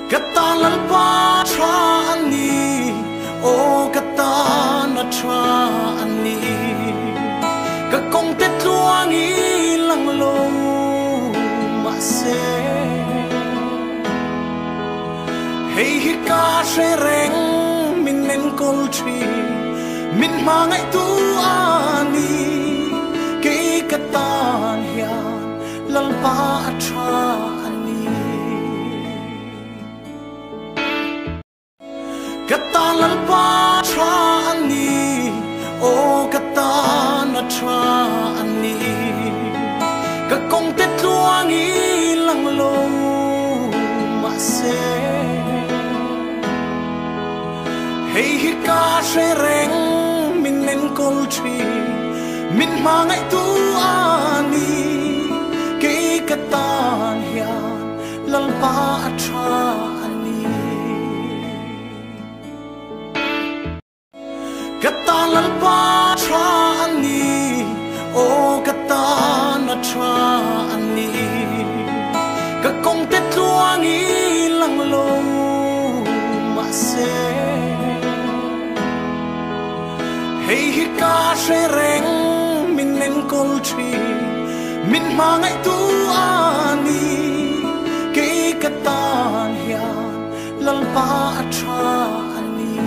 Katalan pa trani, o katana trani, kakong tetluangi lang lo mase. Hey hika sereng minen koltri, min mangai tu ani, kay katan yan lalpa trani. Katalan pa trani, o katana trani, kakong tetluangi lang lo mase. Hey hika sereng minen koltri, min mangai tu ani, kay katan yan lalpa trani. Katalan pa trani, o katana trani, kakong tetluangi lang lo mase. Hey hika sereng minen koltri, min mangai tu ani, kay katan yan lalpa trani.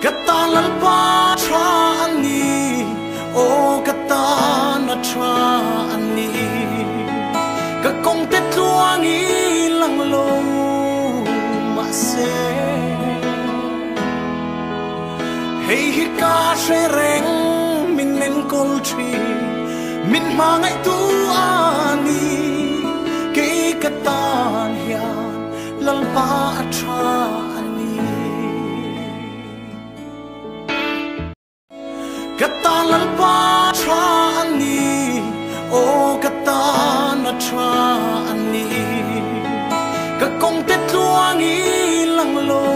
Katalan pa trani, o katana trani, kakong tetluangi lang lo mase. Hey hika sereng minen koltri, min mangai tu ani, kay katan yan lalpa trani. Katalan pa trani, o katana trani, kakong tetluangi lang lo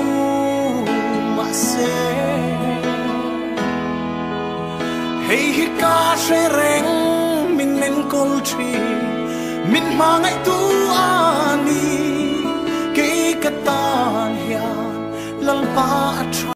mase. Hey hika sereng minen koltri, min mangai tu ani, kay katan yan lalpa trani.